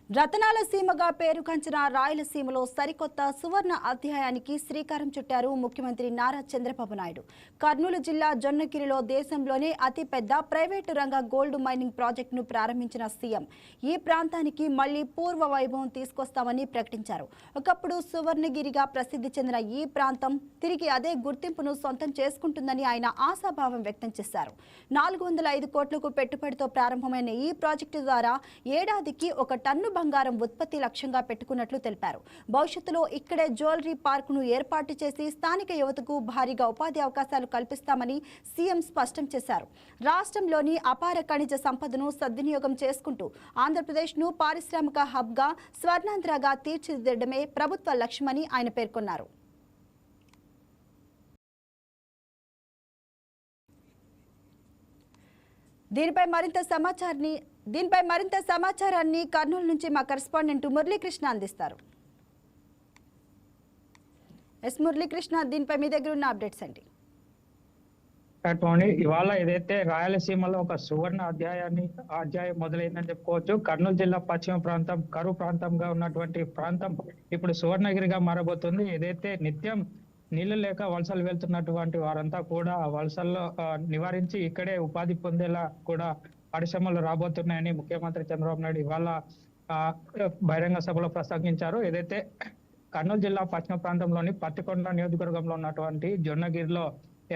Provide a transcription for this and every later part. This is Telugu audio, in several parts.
రతనాల సీమగా పేరుగాంచిన రాయలసీమలో సరికొత్త సువర్ణ అధ్యాయానికి శ్రీకారం చుట్టారు ముఖ్యమంత్రి నారా చంద్రబాబు నాయుడు. కర్నూలు జిల్లా జొన్నగిరిలో దేశంలోనే అతిపెద్ద ప్రైవేటు రంగ గోల్డ్ మైనింగ్ ప్రాజెక్టును ప్రారంభించిన సీఎం ఈ ప్రాంతానికి మళ్లీ పూర్వ వైభవం తీసుకొస్తామని ప్రకటించారు. ఒకప్పుడు సువర్ణగిరిగా ప్రసిద్ధి చెందిన ఈ ప్రాంతం తిరిగి అదే గుర్తింపును సొంతం చేసుకుంటుందని ఆయన ఆశాభావం వ్యక్తం చేశారు. 405 కోట్లకు పెట్టుబడితో ప్రారంభమైన ఈ ప్రాజెక్టు ద్వారా ఏడాదికి 1 టన్ను బంగారం ఉత్పత్తి లక్ష్యంగా పెట్టుకున్నట్లు తెలిపారు. భవిష్యత్తులో ఇక్కడే జ్యువెలరీ పార్కును ఏర్పాటు చేసి స్థానిక యువతకు భారీగా ఉపాధి అవకాశాలు కల్పిస్తామని సీఎం స్పష్టం చేశారు. రాష్ట్రంలోని అపార ఖనిజ సంపదను సద్వినియోగం చేసుకుంటూ ఆంధ్రప్రదేశ్ను పారిశ్రామిక హబ్గా స్వర్ణాంధ్రగా తీర్చిదిద్దడమే ప్రభుత్వ లక్ష్యమని ఆయన పేర్కొన్నారు. దీనిపై మరింత సమాచారాన్ని కర్నూలు నుంచి మా కరెస్పాండెంట్ మురళీకృష్ణ అందిస్తారు. మురళీకృష్ణ, దీనిపై మీ దగ్గర ఉన్న అప్డేట్స్ అండి. ఇవాళ ఏదైతే రాయలసీమలో ఒక సువర్ణ అధ్యాయం మొదలైందని చెప్పుకోవచ్చు. కర్నూలు జిల్లా పశ్చిమ ప్రాంతం కరువు ప్రాంతంగా ఉన్నటువంటి ప్రాంతం ఇప్పుడు సువర్ణగిరిగా మారబోతుంది. ఏదైతే నిత్యం నీళ్లు లేక వలసలు వెళ్తున్నటువంటి వారంతా కూడా వలసల్లో నివారించి ఇక్కడే ఉపాధి పొందేలా కూడా పరిశ్రమలు రాబోతున్నాయని ముఖ్యమంత్రి చంద్రబాబు నాయుడు ఇవాళ బహిరంగ సభలో ప్రసంగించారు. ఏదైతే కర్నూలు జిల్లా పశ్చిమ ప్రాంతంలోని పత్తికొండ నియోజకవర్గంలో ఉన్నటువంటి జొన్నగిరిలో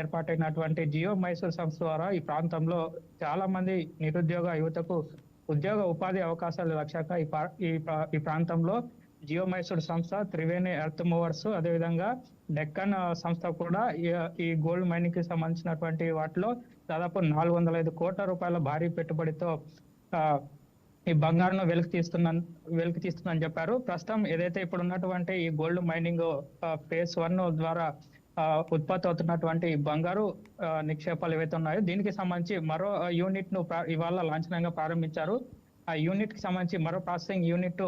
ఏర్పాటైనటువంటి జియో మైసూర్ సంస్థ ద్వారా ఈ ప్రాంతంలో చాలా మంది నిరుద్యోగ యువతకు ఉద్యోగ ఉపాధి అవకాశాలు లక్ష్యంగా ఈ ప్రాంతంలో జియో మైసూర్ సంస్థ, త్రివేణి ఎర్త్ మూవర్స్, అదేవిధంగా డెక్కన్ సంస్థ కూడా ఈ గోల్డ్ మైనింగ్ కి సంబంధించినటువంటి వాటిలో దాదాపు 405 కోట్ల రూపాయల భారీ పెట్టుబడితో ఈ బంగారును వెలికి తీస్తుందని చెప్పారు. ప్రస్తుతం ఏదైతే ఇప్పుడు ఉన్నటువంటి ఈ గోల్డ్ మైనింగ్ ఫేజ్ 1 ద్వారా ఉత్పత్తి అవుతున్నటువంటి బంగారు నిక్షేపాలు ఏవైతే ఉన్నాయో దీనికి సంబంధించి మరో యూనిట్ ను ఇవాళ లాంఛనంగా ప్రారంభించారు. ఆ యూనిట్ కి సంబంధించి మరో ప్రాసెసింగ్ యూనిట్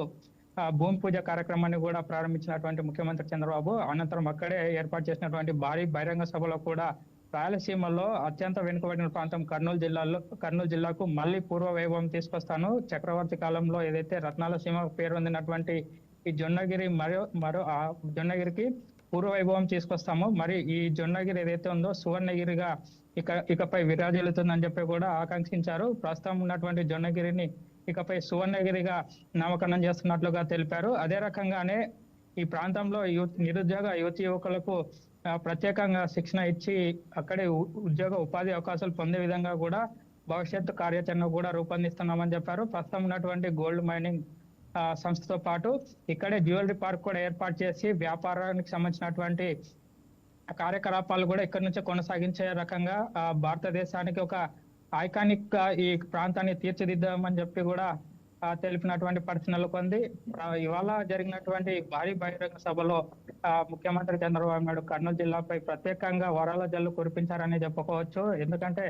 భూమి పూజ కార్యక్రమాన్ని కూడా ప్రారంభించినటువంటి ముఖ్యమంత్రి చంద్రబాబు అనంతరం అక్కడే ఏర్పాటు చేసినటువంటి భారీ బహిరంగ సభలో కూడా రాయలసీమలో అత్యంత వెనుకబడిన ప్రాంతం కర్నూలు జిల్లాకు మళ్ళీ పూర్వ వైభవం తీసుకొస్తాను. చక్రవర్తి కాలంలో ఏదైతే రత్నాల సీమ పేరు పొందినటువంటి ఈ జొన్నగిరి మరో జొన్నగిరికి పూర్వ వైభవం తీసుకొస్తాము. మరి ఈ జొన్నగిరి ఏదైతే ఉందో సువర్ణగిరిగా ఇకపై విరాజిల్లుతుందని చెప్పి కూడా ఆకాంక్షించారు. ప్రస్తుతం ఉన్నటువంటి జొన్నగిరిని ఇకపై సువర్ణగిరిగా నామకరణం చేస్తున్నట్లుగా తెలిపారు. అదే రకంగానే ఈ ప్రాంతంలో నిరుద్యోగ యువకులకు ప్రత్యేకంగా శిక్షణ ఇచ్చి అక్కడే ఉద్యోగ ఉపాధి అవకాశాలు పొందే విధంగా కూడా భవిష్యత్తు కార్యాచరణ కూడా రూపొందిస్తున్నామని చెప్పారు. ప్రస్తుతం ఉన్నటువంటి గోల్డ్ మైనింగ్ సంస్థతో పాటు ఇక్కడే జ్యువెలరీ పార్క్ కూడా ఏర్పాటు చేసి వ్యాపారానికి సంబంధించినటువంటి కార్యకలాపాలు కూడా ఇక్కడి నుంచే కొనసాగించే రకంగా భారతదేశానికి ఒక ఐకానిక్ గా ఈ ప్రాంతాన్ని తీర్చిదిద్దామని చెప్పి కూడా తెలిపినటువంటి పరిస్థితి నెలకొంది. ఇవాళ జరిగినటువంటి భారీ బహిరంగ సభలో ముఖ్యమంత్రి చంద్రబాబు నాయుడు కర్నూలు జిల్లాపై ప్రత్యేకంగా వరాల జల్లు కురిపించారని చెప్పుకోవచ్చు. ఎందుకంటే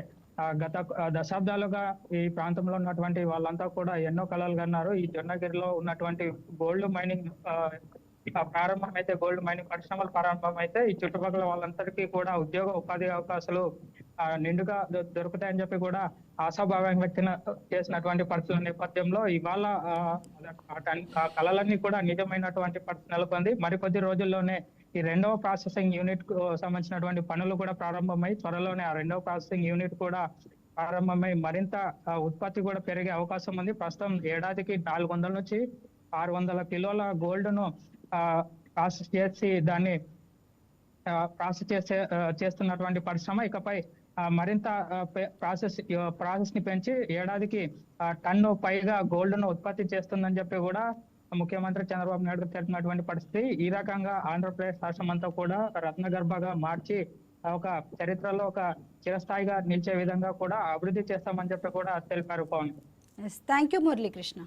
గత దశాబ్దాలుగా ఈ ప్రాంతంలో ఉన్నటువంటి వాళ్ళంతా కూడా ఎన్నో కలలు కన్నారు. ఈ జొన్నగిరిలో ఉన్నటువంటి గోల్డ్ మైనింగ్ ప్రారంభం అయితే, గోల్డ్ మైనింగ్ పరిశ్రమలు ప్రారంభం అయితే ఈ చుట్టుపక్కల వాళ్ళందరికీ కూడా ఉద్యోగ ఉపాధి అవకాశాలు నిండుగా దొరుకుతాయని చెప్పి కూడా ఆశాభావం వ్యక్తం చేసినటువంటి పరిస్థితుల నేపథ్యంలో ఇవాళ ఆ కళలన్నీ కూడా నిజమైనటువంటి పరిస్థితి నెలకొంది. మరికొద్ది రోజుల్లోనే ఈ 2వ ప్రాసెసింగ్ యూనిట్ కు సంబంధించినటువంటి పనులు కూడా ప్రారంభమై త్వరలోనే ఆ 2వ ప్రాసెసింగ్ యూనిట్ కూడా ప్రారంభమై మరింత ఉత్పత్తి కూడా పెరిగే అవకాశం ఉంది. ప్రస్తుతం ఏడాదికి 400 నుంచి 600 కిలోల గోల్డ్ ను ప్రాసెస్ చేసి దాన్ని చేస్తున్నటువంటి పరిశ్రమ ఇకపై మరింత ప్రాసెస్ ని పెంచి ఏడాదికి టన్ను పైగా గోల్డ్ ను ఉత్పత్తి చేస్తుందని చెప్పి కూడా ముఖ్యమంత్రి చంద్రబాబు నాయుడు తెలిపినటువంటి పరిస్థితి. ఈ రకంగా ఆంధ్రప్రదేశ్ రాష్ట్రం అంతా కూడా రత్నగర్భగా మార్చి ఒక చరిత్రలో ఒక చిరస్థాయిగా నిలిచే విధంగా కూడా అభివృద్ధి చేస్తామని చెప్పి కూడా తెలిపారు. Pavan, thank you Muralikrishna.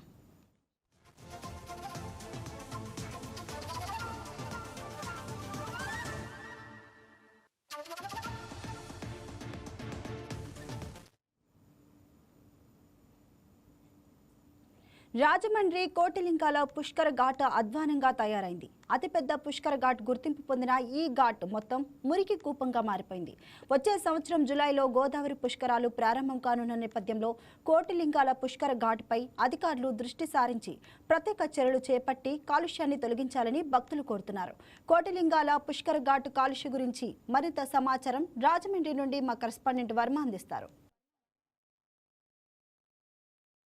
రాజమండ్రి కోటిలింగాల పుష్కర ఘాట్ అధ్వానంగా తయారైంది. అతిపెద్ద పుష్కర ఘాట్ గుర్తింపు పొందిన ఈ ఘాట్ మొత్తం మురికి కూపంగా మారిపోయింది. వచ్చే సంవత్సరం జూలైలో గోదావరి పుష్కరాలు ప్రారంభం కానున్న నేపథ్యంలో కోటిలింగాల పుష్కర ఘాట్పై అధికారులు దృష్టి సారించి ప్రత్యేక చర్యలు చేపట్టి కాలుష్యాన్ని తొలగించాలని భక్తులు కోరుతున్నారు. కోటిలింగాల పుష్కర ఘాట్ కాలుష్య గురించి మరింత సమాచారం రాజమండ్రి నుండి మా కరెస్పాండెంట్ వర్మ అందిస్తారు.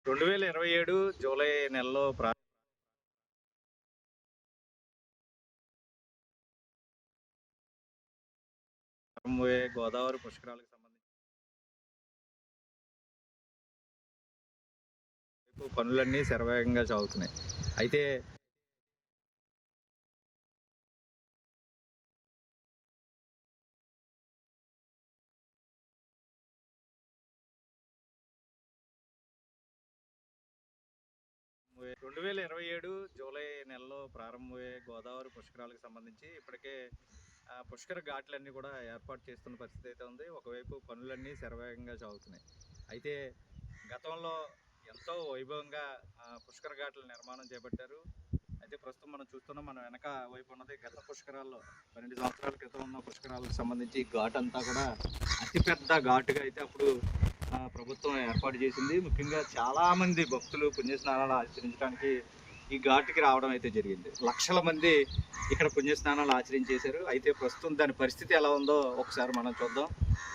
2027 జూలై నెలలో ప్రారంభమయ్యే గోదావరి పుష్కరాలకు సంబంధించి పనులన్నీ శరవేగంగా సాగుతున్నాయి. అయితే రెండు 2027 జూలై నెలలో ప్రారంభమయ్యే గోదావరి పుష్కరాలకు సంబంధించి ఇప్పటికే పుష్కర ఘాట్లన్నీ కూడా ఏర్పాటు చేస్తున్న పరిస్థితి అయితే ఉంది. ఒకవైపు పనులన్నీ శరవేగంగా సాగుతున్నాయి. అయితే గతంలో ఎంతో వైభవంగా పుష్కర ఘాట్ల నిర్మాణం చేపట్టారు. అయితే ప్రస్తుతం మనం చూస్తున్నాం, మన వెనక వైపు ఉన్నది గత పుష్కరాల్లో 12 సంవత్సరాల క్రితం ఉన్న పుష్కరాలకు సంబంధించి ఘాట్ అంతా కూడా అతిపెద్ద ఘాటుగా అయితే అప్పుడు ప్రభుత్వం ఏర్పాటు చేసింది. ముఖ్యంగా చాలామంది భక్తులు పుణ్యస్నానాలు ఆచరించడానికి ఈ ఘాటుకి రావడం అయితే జరిగింది. లక్షల మంది ఇక్కడ పుణ్యస్నానాలు ఆచరించేశారు. అయితే ప్రస్తుతం దాని పరిస్థితి ఎలా ఉందో ఒకసారి మనం చూద్దాం.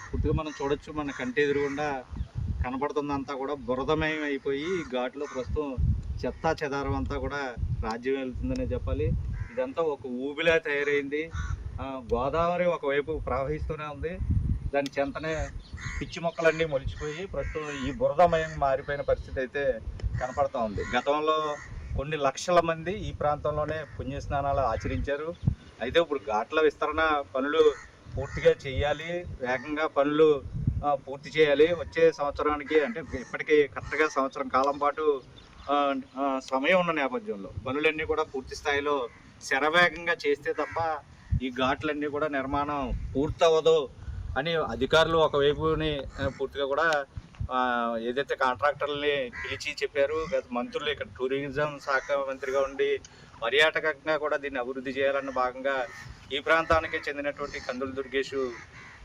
పూర్తిగా మనం చూడొచ్చు, మన కంటి ఎదురుగుండా కనపడుతుందంతా కూడా బురదమయం అయిపోయి ఈ ఘాట్లో ప్రస్తుతం చెత్తా చెదారం అంతా కూడా రాజ్యం వెళ్తుందనే చెప్పాలి. ఇదంతా ఒక ఊబిలా తయారైంది. గోదావరి ఒకవైపు ప్రవహిస్తూనే ఉంది, దాని చెంతనే పిచ్చి మొక్కలన్నీ మొలిచిపోయి ప్రస్తుతం ఈ బురదమయం మారిపోయిన పరిస్థితి అయితే కనపడుతూ ఉంది. గతంలో కొన్ని లక్షల మంది ఈ ప్రాంతంలోనే పుణ్యస్నానాలు ఆచరించారు. అయితే ఇప్పుడు ఘాట్ల విస్తరణ పనులు పూర్తిగా చేయాలి, వేగంగా పనులు పూర్తి చేయాలి. వచ్చే సంవత్సరానికి అంటే ఇప్పటికీ కరెక్ట్గా సంవత్సరం కాలం పాటు సమయం ఉన్న నేపథ్యంలో పనులన్నీ కూడా పూర్తి స్థాయిలో శరవేగంగా చేస్తే తప్ప ఈ ఘాట్లన్నీ కూడా నిర్మాణం పూర్తవదు అని అధికారులు ఒకవైపుని పూర్తిగా కూడా ఏదైతే కాంట్రాక్టర్లని పిలిచి చెప్పారు. గత మంత్రులు ఇక్కడ టూరిజం శాఖ మంత్రిగా ఉండి పర్యాటకంగా కూడా దీన్ని అభివృద్ధి చేయాలన్న భాగంగా ఈ ప్రాంతానికి చెందినటువంటి కందుల దుర్గేష్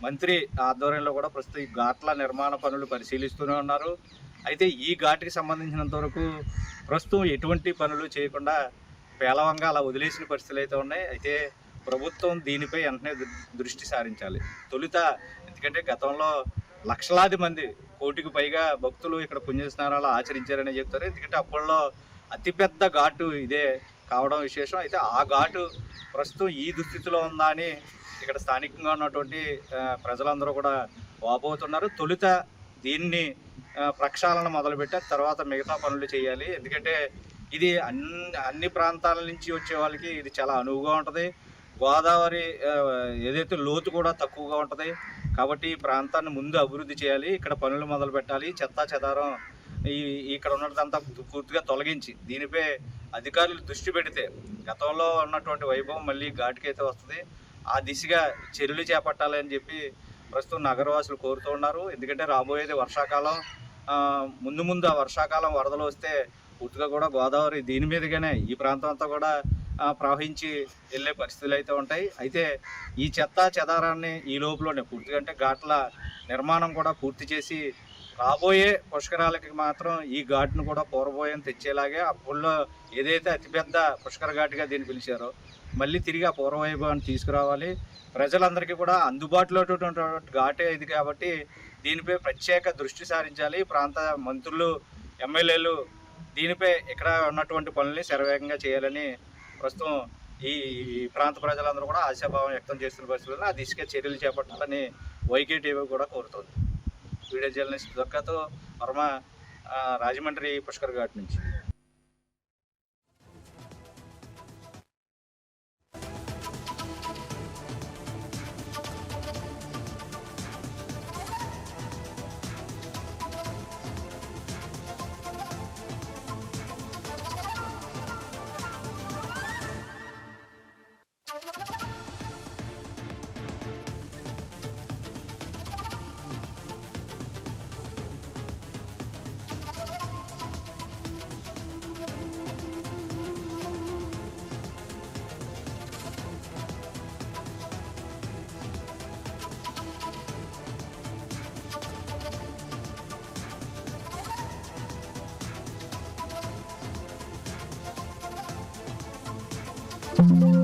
మంత్రి ఆధ్వర్యంలో కూడా ప్రస్తుతం ఈ ఘాట్ల నిర్మాణ పనులు పరిశీలిస్తూనే ఉన్నారు. అయితే ఈ ఘాట్కి సంబంధించినంత వరకు ప్రస్తుతం ఎటువంటి పనులు చేయకుండా పేలవంగా అలా వదిలేసిన పరిస్థితులు అయితే ఉన్నాయి. అయితే ప్రభుత్వం దీనిపై వెంటనే దృష్టి సారించాలి. తొలుత ఎందుకంటే గతంలో లక్షలాది మంది, కోటికి పైగా భక్తులు ఇక్కడ పుణ్యస్నానాలు ఆచరించారని చెప్తారు. ఎందుకంటే అప్పట్లో అతిపెద్ద ఘాటు ఇదే కావడం విశేషం. అయితే ఆ ఘాటు ప్రస్తుతం ఈ దుస్థితిలో ఉందా అని ఇక్కడ స్థానికంగా ఉన్నటువంటి ప్రజలందరూ కూడా వాపోతున్నారు. తొలుత దీన్ని ప్రక్షాళన మొదలుపెట్టారు, తర్వాత మిగతా పనులు చేయాలి. ఎందుకంటే ఇది అన్ని ప్రాంతాల నుంచి వచ్చే వాళ్ళకి ఇది చాలా అనువుగా ఉంటుంది. గోదావరి ఏదైతే లోతు కూడా తక్కువగా ఉంటుంది కాబట్టి ఈ ప్రాంతాన్ని ముందు అభివృద్ధి చేయాలి, ఇక్కడ పనులు మొదలు పెట్టాలి. చెత్తా చెదారం ఇక్కడ ఉన్నదంతా పూర్తిగా తొలగించి దీనిపై అధికారులు దృష్టి పెడితే గతంలో ఉన్నటువంటి వైభవం మళ్ళీ ఘాటుకి అయితే వస్తుంది. ఆ దిశగా చర్యలు చేపట్టాలి అని చెప్పి ప్రస్తుతం నగరవాసులు కోరుతూ ఉన్నారు. ఎందుకంటే రాబోయేది వర్షాకాలం, ముందు ఆ వర్షాకాలం వరదలు వస్తే పూర్తిగా కూడా గోదావరి దీని మీదుగానే ఈ ప్రాంతం అంతా కూడా ప్రవహించి వెళ్ళే పరిస్థితులు అయితే ఉంటాయి. అయితే ఈ చెత్త చెదారాన్ని ఈ లోపలనే పూర్తిగా అంటే ఘాట్ల నిర్మాణం కూడా పూర్తి చేసి రాబోయే పుష్కరాలకి మాత్రం ఈ ఘాట్ను కూడా పూర్వభావం తెచ్చేలాగే అప్పుల్లో ఏదైతే అతిపెద్ద పుష్కర ఘాటుగా దీన్ని పిలిచారో మళ్ళీ తిరిగి ఆ పూర్వవైభవాన్ని తీసుకురావాలి. ప్రజలందరికీ కూడా అందుబాటులో ఘాటే ఇది కాబట్టి దీనిపై ప్రత్యేక దృష్టి సారించాలి. ప్రాంత మంత్రులు, ఎమ్మెల్యేలు దీనిపై ఇక్కడ ఉన్నటువంటి పనుల్ని శరవేగంగా చేయాలని ప్రస్తుతం ఈ ప్రాంత ప్రజలందరూ కూడా ఆశాభావం వ్యక్తం చేస్తున్న పరిస్థితుల్లో ఆ దిశగా చర్యలు చేపట్టాలని వైకేటీవీ కూడా కోరుతోంది. వీడియో జర్నలిస్ట్ దుర్గాతో వర్మ, రాజమండ్రి పుష్కర్ ఘాట్ నుంచి. చేశారు